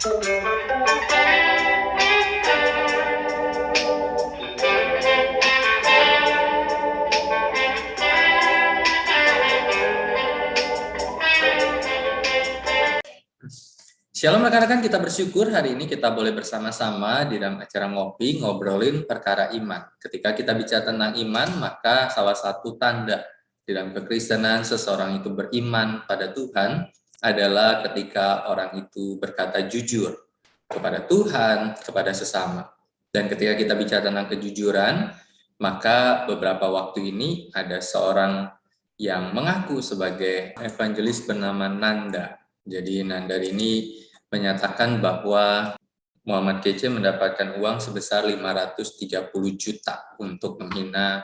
Shalom rekan-rekan, kita bersyukur hari ini kita boleh bersama-sama di dalam acara ngopi, ngobrolin perkara iman. Ketika kita bicara tentang iman, maka salah satu tanda di dalam kekristenan seseorang itu beriman pada Tuhan adalah ketika orang itu berkata jujur kepada Tuhan, kepada sesama. Dan ketika kita bicara tentang kejujuran, maka beberapa waktu ini ada seorang yang mengaku sebagai evangelis bernama Nanda. Jadi Nanda ini menyatakan bahwa Muhammad Kece mendapatkan uang sebesar 530 juta untuk menghina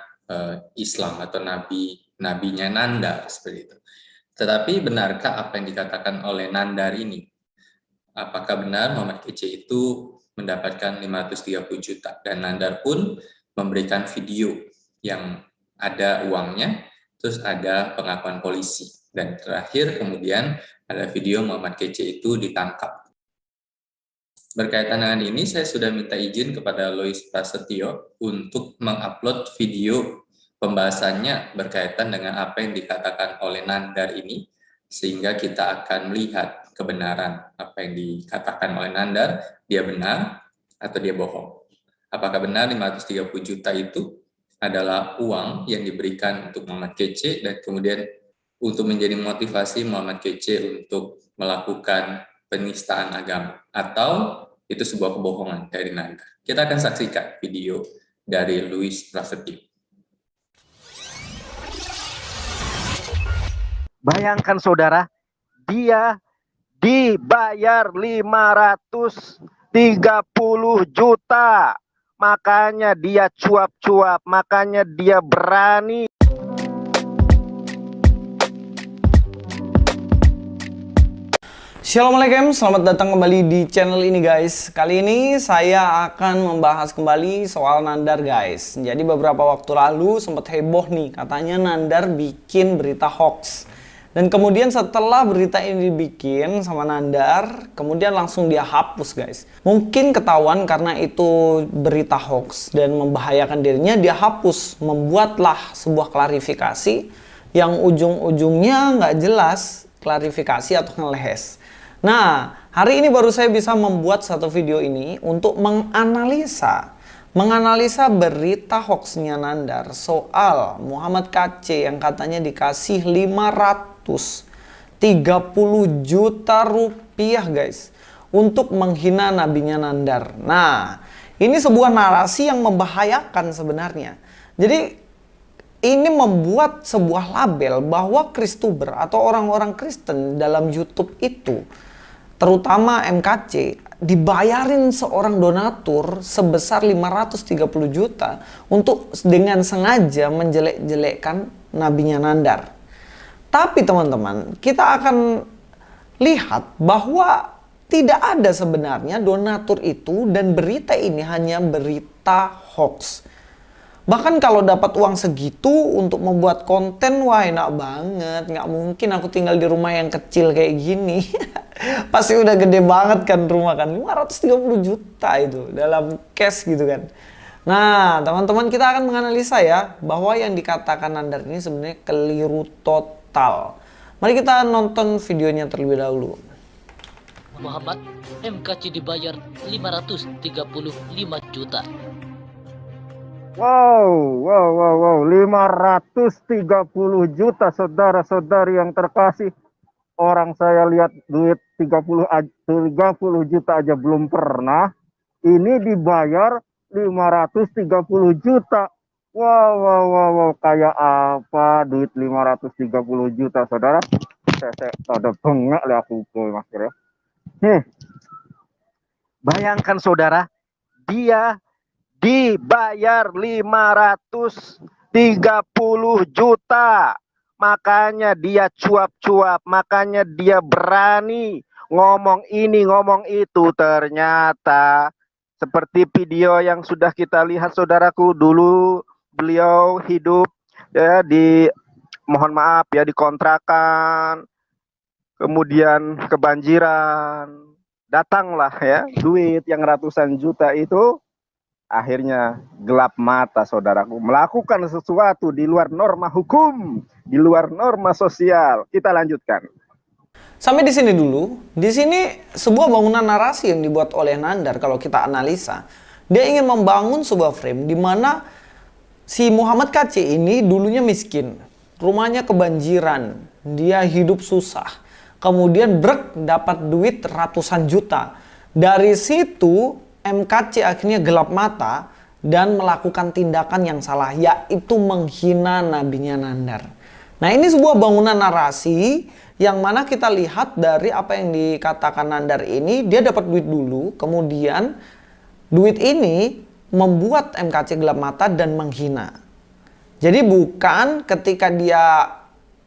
Islam atau nabinya Nandar seperti itu. Tetapi benarkah apa yang dikatakan oleh Nandar ini? Apakah benar Muhammad Kece itu mendapatkan 530 juta? Dan Nandar pun memberikan video yang ada uangnya, terus ada pengakuan polisi. Dan terakhir kemudian ada video Muhammad Kece itu ditangkap. Berkaitan dengan ini, saya sudah minta izin kepada Lois Prasetyo untuk mengupload video pembahasannya berkaitan dengan apa yang dikatakan oleh Nandar ini, sehingga kita akan melihat kebenaran apa yang dikatakan oleh Nandar, dia benar atau dia bohong. Apakah benar 530 juta itu adalah uang yang diberikan untuk Muhammad Kece dan kemudian untuk menjadi motivasi Muhammad Kece untuk melakukan penistaan agama, atau itu sebuah kebohongan dari Nanda. Kita akan saksikan video dari Louis Prasetyo. Bayangkan saudara, dia dibayar 530 juta. Makanya dia cuap-cuap, makanya dia berani. Assalamualaikum, selamat datang kembali di channel ini guys. Kali ini saya akan membahas kembali soal Nandar guys. Jadi beberapa waktu lalu sempat heboh nih, katanya Nandar bikin berita hoax. Dan kemudian setelah berita ini dibikin sama Nandar, kemudian langsung dia hapus guys. Mungkin ketahuan karena itu berita hoax dan membahayakan dirinya, dia hapus. Membuatlah sebuah klarifikasi yang ujung-ujungnya nggak jelas, klarifikasi atau ngelehes. Nah, hari ini baru saya bisa membuat satu video ini untuk menganalisa berita hoaxnya Nandar soal Muhammad Kece yang katanya dikasih 530 juta rupiah guys untuk menghina nabinya Nandar. Nah, ini sebuah narasi yang membahayakan sebenarnya. Jadi ini membuat sebuah label bahwa Kristuber atau orang-orang Kristen dalam YouTube itu, terutama MKC, dibayarin seorang donatur sebesar 530 juta untuk dengan sengaja menjelek-jelekkan nabinya Nandar. Tapi teman-teman, kita akan lihat bahwa tidak ada sebenarnya donatur itu dan berita ini hanya berita hoax. Bahkan kalau dapat uang segitu untuk membuat konten, wah enak banget. Nggak mungkin aku tinggal di rumah yang kecil kayak gini. Pasti udah gede banget kan rumah kan. 530 juta itu dalam cash gitu kan. Nah teman-teman, kita akan menganalisa ya bahwa yang dikatakan Nandar ini sebenarnya keliru total. Mari kita nonton videonya terlebih dahulu. Muhammad, MKC dibayar 535 juta. Wow, 530 juta saudara-saudari yang terkasih. Orang saya lihat duit 30 juta aja belum pernah. Ini dibayar 530 juta. Wow, kayak apa duit 530 juta saudara? Saya ada bengak lah aku mas ya. Bayangkan saudara, dia dibayar 530 juta. Makanya dia cuap-cuap, makanya dia berani ngomong ini, ngomong itu. Ternyata seperti video yang sudah kita lihat saudaraku, dulu beliau hidup ya di, mohon maaf ya, di kontrakan, kemudian kebanjiran, Datanglah ya duit yang ratusan juta itu, akhirnya gelap mata saudaraku, melakukan sesuatu di luar norma hukum, di luar norma sosial. Kita lanjutkan. Sampai di sini dulu. Di sini sebuah bangunan narasi yang dibuat oleh Nandar kalau kita analisa. Dia ingin membangun sebuah frame di mana si Muhammad KC ini dulunya miskin. Rumahnya kebanjiran. Dia hidup susah. Kemudian dapat duit ratusan juta. Dari situ MKC akhirnya gelap mata dan melakukan tindakan yang salah, yaitu menghina nabinya Nandar. Nah, ini sebuah bangunan narasi yang mana kita lihat dari apa yang dikatakan Nandar ini, dia dapat duit dulu, kemudian duit ini membuat MKC gelap mata dan menghina. Jadi bukan ketika dia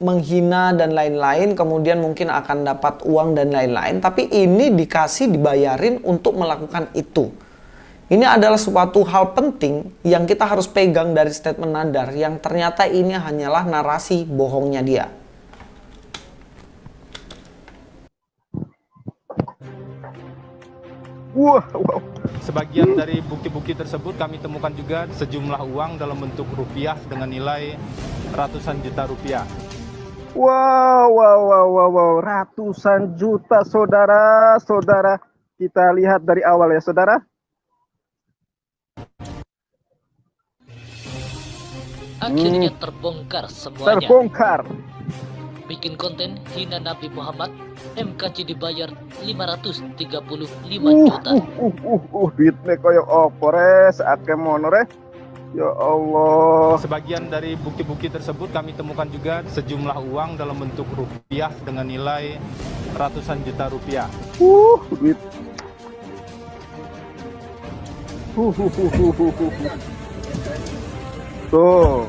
menghina dan lain-lain kemudian mungkin akan dapat uang dan lain-lain, tapi ini dibayarin untuk melakukan itu. Ini adalah suatu hal penting yang kita harus pegang dari statement Nandar, yang ternyata ini hanyalah narasi bohongnya dia. Wow. Sebagian dari bukti-bukti tersebut kami temukan juga sejumlah uang dalam bentuk rupiah dengan nilai ratusan juta rupiah. Wow, ratusan juta saudara. Kita lihat dari awal ya saudara. Akhirnya terbongkar semuanya. Terbongkar. Bikin konten hina Nabi Muhammad, MKC dibayar 535 juta. Duitnya koyo opo res, ake mono res. Ya Allah. Sebagian dari bukti-bukti tersebut kami temukan juga sejumlah uang dalam bentuk rupiah dengan nilai ratusan juta rupiah. Duit. Tuh.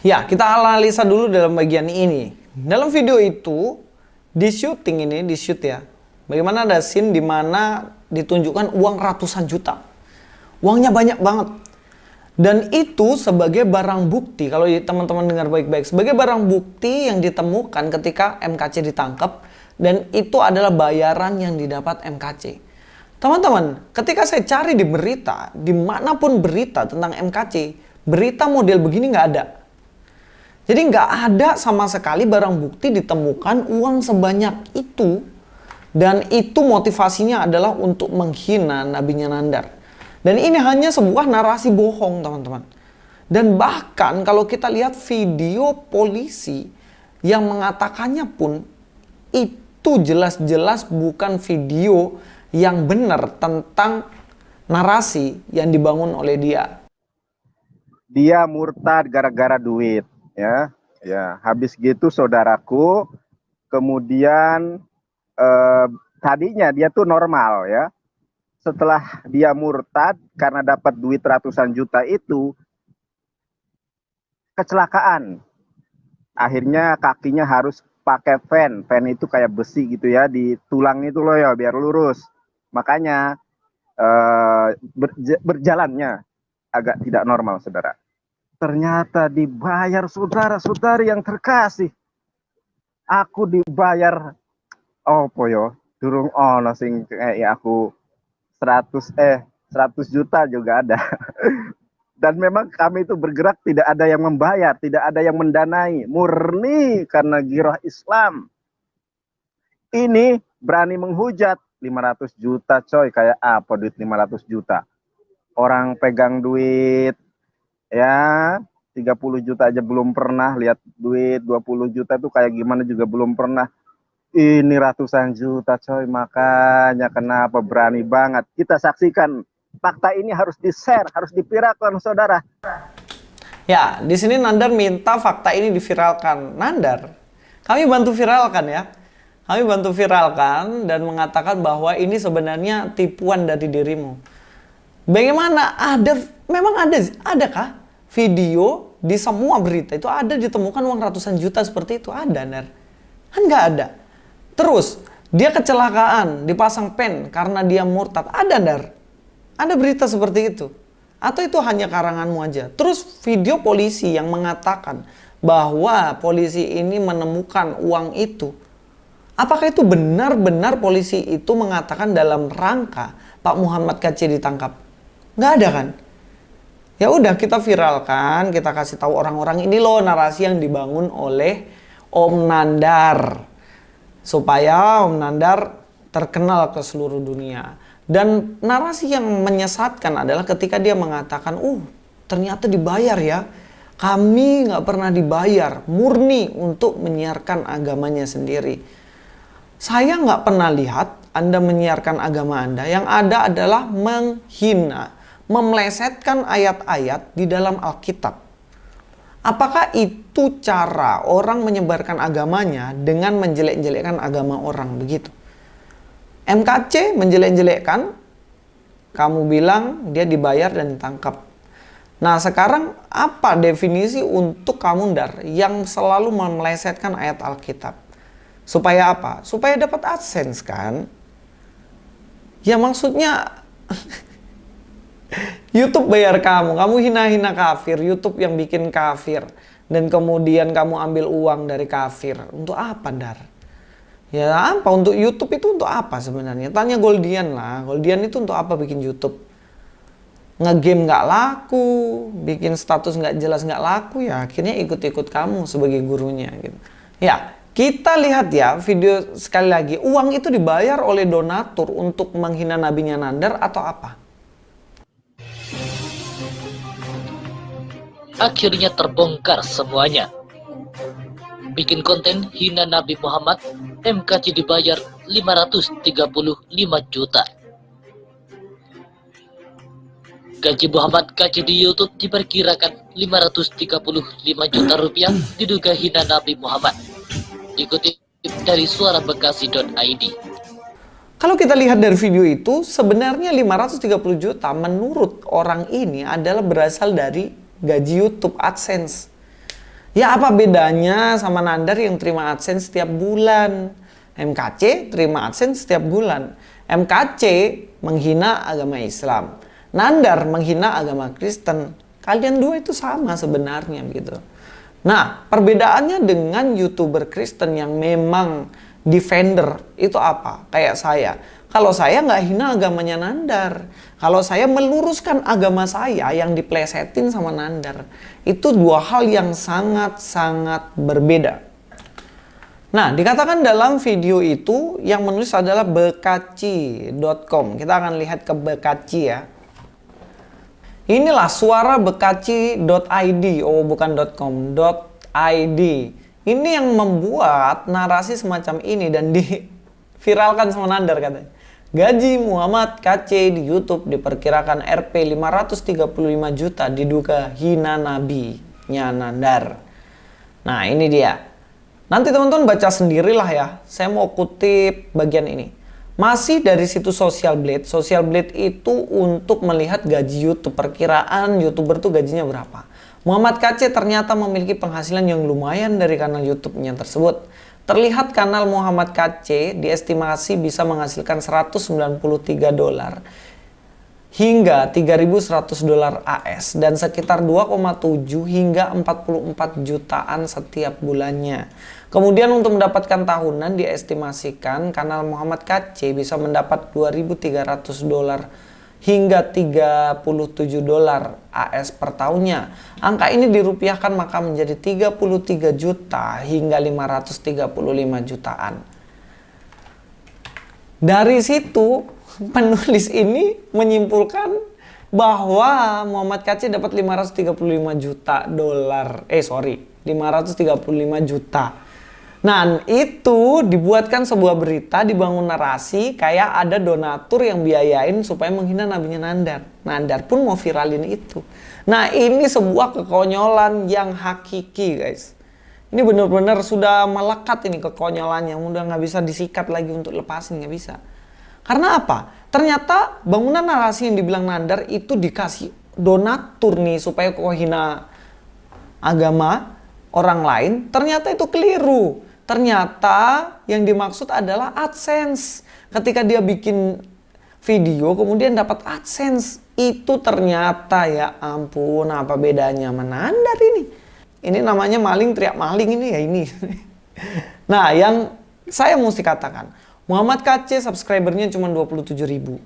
Ya, kita analisa dulu dalam bagian ini. Dalam video itu, di shoot ya. Bagaimana ada scene di mana ditunjukkan uang ratusan juta. Uangnya banyak banget. Dan itu sebagai barang bukti, kalau teman-teman dengar baik-baik, sebagai barang bukti yang ditemukan ketika MKC ditangkap, dan itu adalah bayaran yang didapat MKC. Teman-teman, ketika saya cari di berita, dimanapun berita tentang MKC, berita model begini nggak ada. Jadi nggak ada sama sekali barang bukti ditemukan uang sebanyak itu. Dan itu motivasinya adalah untuk menghina nabinya Nandar. Dan ini hanya sebuah narasi bohong, teman-teman. Dan bahkan kalau kita lihat video polisi yang mengatakannya pun, itu jelas-jelas bukan video yang benar tentang narasi yang dibangun oleh dia. Dia murtad gara-gara duit, ya. Ya, habis gitu saudaraku, kemudian tadinya dia tuh normal ya. Setelah dia murtad karena dapat duit ratusan juta itu, kecelakaan. Akhirnya kakinya harus pakai pen. Pen itu kayak besi gitu ya, di tulang itu loh ya, biar lurus. Makanya berjalannya agak tidak normal, saudara. Ternyata dibayar saudara-saudari yang terkasih. Aku dibayar opo yo, durung ono sing kayak aku 100 juta juga ada. Dan memang kami itu bergerak tidak ada yang membayar, tidak ada yang mendanai, murni karena girah Islam. Ini berani menghujat 500 juta coy, kayak apa duit 500 juta? Orang pegang duit ya 30 juta aja belum pernah, lihat duit 20 juta tuh kayak gimana juga belum pernah. Ini ratusan juta coy, makanya kenapa berani banget. Kita saksikan fakta ini, harus di-share, harus dipiralkan saudara. Ya, di sini Nandar minta fakta ini diviralkan. Nandar, kami bantu viralkan ya. Kami bantu viralkan dan mengatakan bahwa ini sebenarnya tipuan dari dirimu. Bagaimana adakah video di semua berita itu ada ditemukan uang ratusan juta seperti itu? Ada, Nandar? Kan nggak ada. Terus, dia kecelakaan, dipasang pen karena dia murtad. Ada, Dar? Ada berita seperti itu? Atau itu hanya karanganmu aja? Terus video polisi yang mengatakan bahwa polisi ini menemukan uang itu. Apakah itu benar-benar polisi itu mengatakan dalam rangka Pak Muhammad KC ditangkap? Nggak ada kan? Ya udah, kita viralkan, kita kasih tahu orang-orang, ini loh narasi yang dibangun oleh Om Nandar supaya Om Nandar terkenal ke seluruh dunia. Dan narasi yang menyesatkan adalah ketika dia mengatakan, ternyata dibayar ya. Kami nggak pernah dibayar, murni untuk menyiarkan agamanya sendiri. Saya nggak pernah lihat Anda menyiarkan agama Anda. Yang ada adalah menghina, memelesetkan ayat-ayat di dalam Alkitab. Apakah itu cara orang menyebarkan agamanya dengan menjelek-jelekkan agama orang begitu? MKC menjelek-jelekkan, kamu bilang dia dibayar dan ditangkap. Nah, sekarang apa definisi untuk kamu Dar yang selalu memelesetkan ayat Alkitab? Supaya apa? Supaya dapat AdSense kan? Ya maksudnya YouTube bayar kamu hina-hina kafir, YouTube yang bikin kafir, dan kemudian kamu ambil uang dari kafir. Untuk apa, Dar? Ya apa? Untuk YouTube itu untuk apa sebenarnya? Tanya Goldian lah. Goldian itu untuk apa bikin YouTube? Nge-game nggak laku, bikin status nggak jelas nggak laku, ya akhirnya ikut-ikut kamu sebagai gurunya gitu. Ya, kita lihat ya video sekali lagi. Uang itu dibayar oleh donatur untuk menghina nabinya Nandar atau apa? Akhirnya terbongkar semuanya. Bikin konten hina Nabi Muhammad, MKC dibayar 535 juta. Gaji Muhammad KC di YouTube diperkirakan 535 juta rupiah diduga hina Nabi Muhammad. Dikutip dari suarabekasi.id. Kalau kita lihat dari video itu, sebenarnya 530 juta menurut orang ini adalah berasal dari gaji YouTube AdSense. Ya apa bedanya sama Nandar yang terima AdSense setiap bulan? MKC terima AdSense setiap bulan. MKC menghina agama Islam. Nandar menghina agama Kristen. Kalian dua itu sama sebenarnya begitu. Nah, perbedaannya dengan YouTuber Kristen yang memang defender itu apa? Kayak saya. Kalau saya nggak hina agamanya Nandar. Kalau saya meluruskan agama saya yang diplesetin sama Nandar. Itu dua hal yang sangat-sangat berbeda. Nah, dikatakan dalam video itu yang menulis adalah bekaci.com. Kita akan lihat ke Bekaci ya. Inilah suarabekaci.id. Oh, bukan .com, .id. Ini yang membuat narasi semacam ini dan diviralkan sama Nandar katanya. Gaji Muhammad KC di YouTube diperkirakan Rp 535 juta diduga hina nabinya Nandar. Nah, ini dia. Nanti teman-teman baca sendirilah ya. Saya mau kutip bagian ini. Masih dari situs Social Blade. Social Blade itu untuk melihat gaji YouTube. Perkiraan YouTuber tuh gajinya berapa. Muhammad KC ternyata memiliki penghasilan yang lumayan dari kanal YouTube-nya tersebut. Terlihat kanal Muhammad KC diestimasi bisa menghasilkan $193 hingga $3.100 AS dan sekitar 2,7 hingga 44 jutaan setiap bulannya. Kemudian untuk mendapatkan tahunan diestimasikan kanal Muhammad KC bisa mendapat $2.300 hingga $37 AS per tahunnya. Angka ini dirupiahkan maka menjadi 33 juta hingga 535 jutaan. Dari situ penulis ini menyimpulkan bahwa Muhammad KC dapat 535 juta dolar. 535 juta. Nah, itu dibuatkan sebuah berita, dibangun narasi kayak ada donatur yang biayain supaya menghina nabinya Nandar. Nandar pun mau viralin itu. Nah, ini sebuah kekonyolan yang hakiki, guys. Ini benar-benar sudah melekat ini kekonyolannya, udah nggak bisa disikat lagi untuk lepasin, nggak bisa. Karena apa? Ternyata bangunan narasi yang dibilang Nandar itu dikasih donatur nih supaya kok hina agama orang lain, ternyata itu keliru. Ternyata yang dimaksud adalah AdSense. Ketika dia bikin video kemudian dapat AdSense, itu ternyata ya ampun apa bedanya sama Nandar ini. Ini namanya maling teriak maling ini ya ini. Nah, yang saya mesti katakan, Muhammad KC subscribernya cuma 27.000.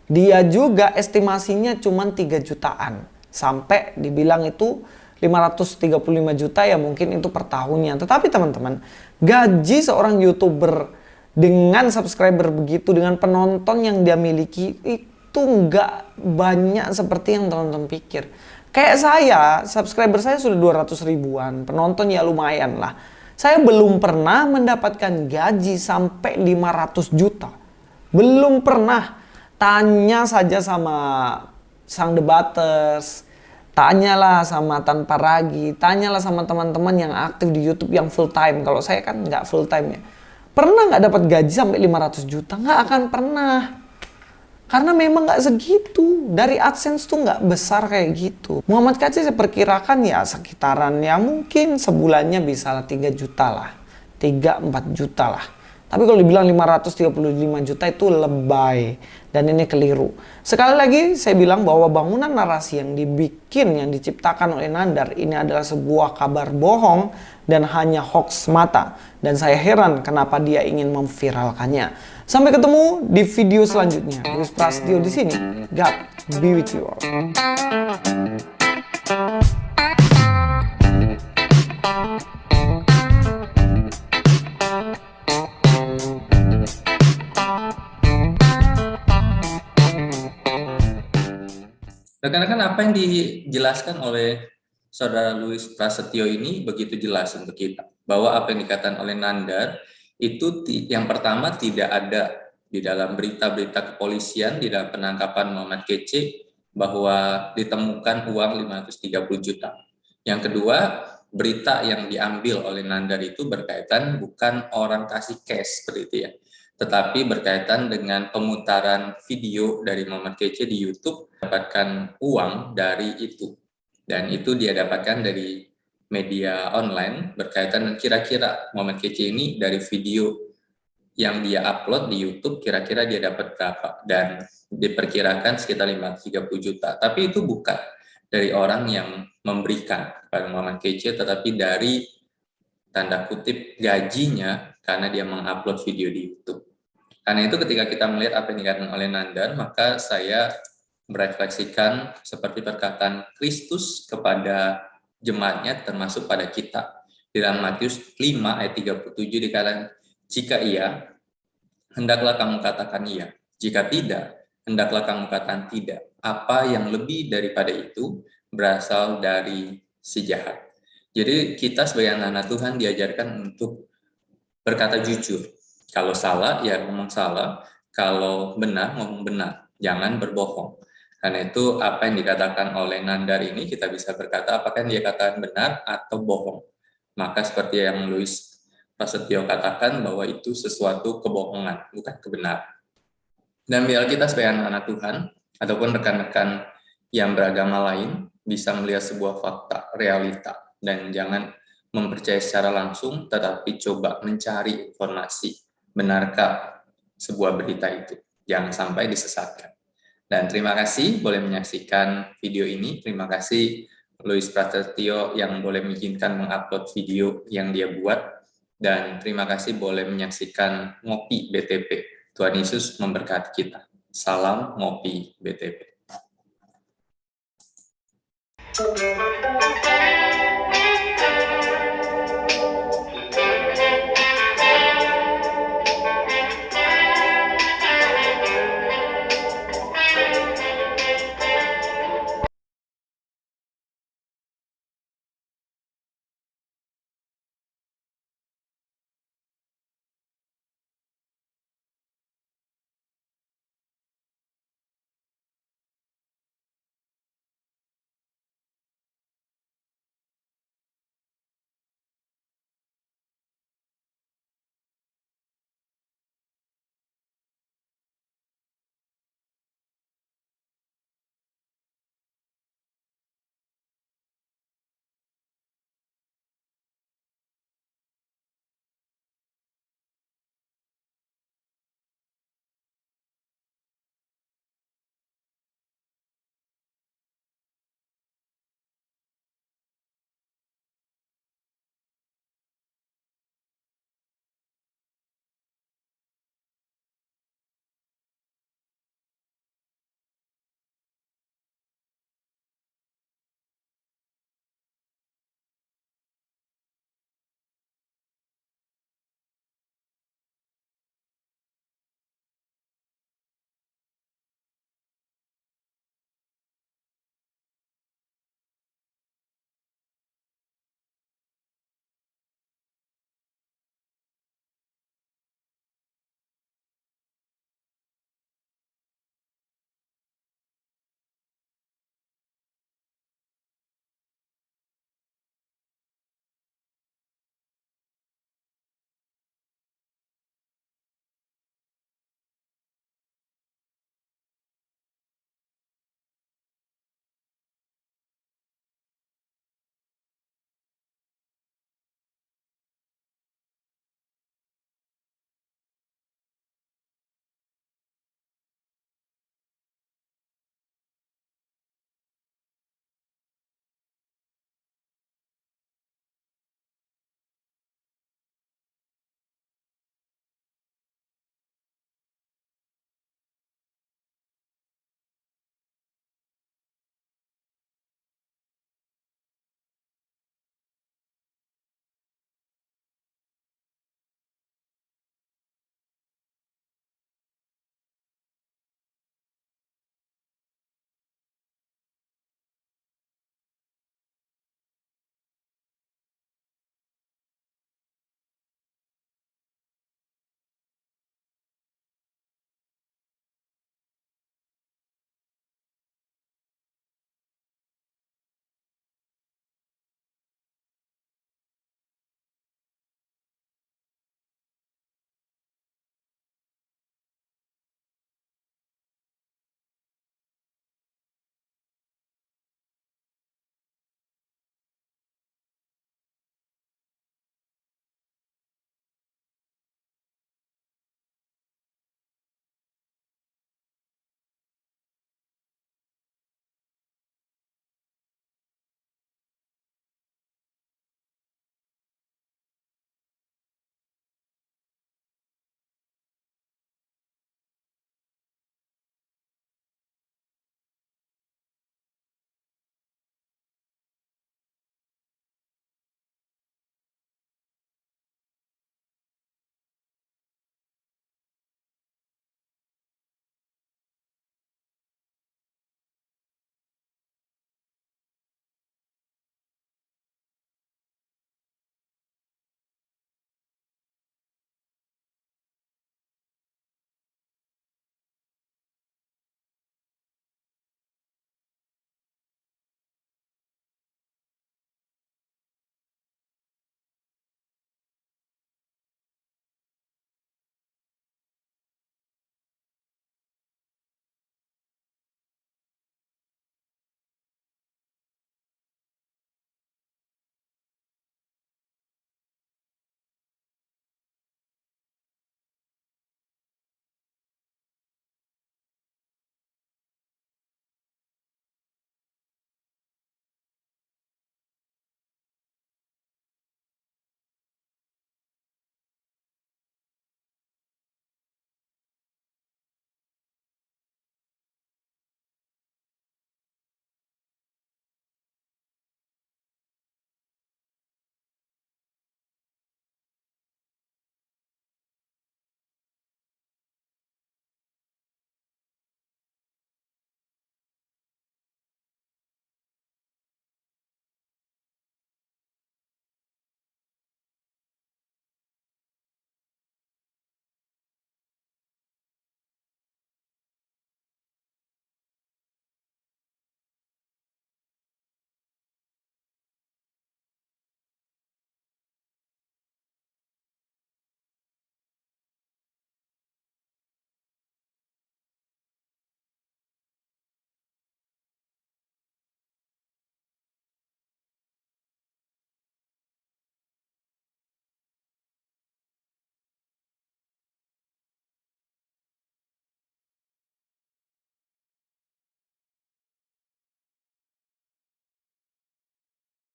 Dia juga estimasinya cuma 3 jutaan. Sampai dibilang itu 535 juta ya mungkin itu per tahunnya. Tetapi teman-teman, gaji seorang YouTuber dengan subscriber begitu, dengan penonton yang dia miliki, itu nggak banyak seperti yang teman-teman pikir. Kayak saya, subscriber saya sudah 200 ribuan, penonton ya lumayan lah. Saya belum pernah mendapatkan gaji sampai 500 juta. Belum pernah. Tanya saja sama Sang Debaters, tanyalah sama Tanpa Ragi, tanyalah sama teman-teman yang aktif di YouTube yang full time. Kalau saya kan nggak full time ya. Pernah nggak dapat gaji sampai 500 juta? Nggak akan pernah. Karena memang nggak segitu. Dari AdSense tuh nggak besar kayak gitu. Muhammad KC saya perkirakan ya sekitaran ya mungkin sebulannya bisa 3 juta lah. 3-4 juta lah. Tapi kalau dibilang 535 juta itu lebay. Dan ini keliru. Sekali lagi saya bilang bahwa bangunan narasi yang dibikin, yang diciptakan oleh Nandar ini adalah sebuah kabar bohong dan hanya hoax semata. Dan saya heran kenapa dia ingin memviralkannya. Sampai ketemu di video selanjutnya. Luis Prasetyo di sini. God be with you all. Rekan-rekan, apa yang dijelaskan oleh Saudara Luis Prasetyo ini begitu jelas untuk kita. Bahwa apa yang dikatakan oleh Nandar itu yang pertama tidak ada di dalam berita-berita kepolisian, di dalam penangkapan Muhammad KC bahwa ditemukan uang 530 juta. Yang kedua, berita yang diambil oleh Nandar itu berkaitan bukan orang kasih cash seperti itu ya, tetapi berkaitan dengan pemutaran video dari Muhammad KC di YouTube, dapatkan uang dari itu. Dan itu dia dapatkan dari media online berkaitan dengan kira-kira Muhammad KC ini dari video yang dia upload di YouTube kira-kira dia dapat berapa, dan diperkirakan sekitar 530 juta. Tapi itu bukan dari orang yang memberikan kepada Muhammad KC, tetapi dari tanda kutip gajinya karena dia mengupload video di YouTube. Karena itu ketika kita melihat apa yang dikatakan oleh Nandar, maka saya merefleksikan seperti perkataan Kristus kepada jemaatnya termasuk pada kita. Di dalam Matius 5 ayat 37 dikatakan, jika iya, hendaklah kamu katakan iya. Jika tidak, hendaklah kamu katakan tidak. Apa yang lebih daripada itu berasal dari si jahat. Jadi kita sebagai anak-anak Tuhan diajarkan untuk berkata jujur. Kalau salah, ya ngomong salah. Kalau benar, ngomong benar. Jangan berbohong. Karena itu apa yang dikatakan oleh Nandar ini kita bisa berkata apakah yang dia katakan benar atau bohong. Maka seperti yang Luis Prasetyo katakan bahwa itu sesuatu kebohongan, bukan kebenaran. Dan biar kita sebagai anak-anak Tuhan ataupun rekan-rekan yang beragama lain bisa melihat sebuah fakta, realita, dan jangan mempercayai secara langsung, tetapi coba mencari informasi. Benarkah sebuah berita itu? Jangan sampai disesatkan. Dan terima kasih boleh menyaksikan video ini. Terima kasih Luis Prasetyo yang boleh mengizinkan mengupload video yang dia buat. Dan terima kasih boleh menyaksikan Ngopi BTP. Tuhan Yesus memberkati kita. Salam Ngopi BTP.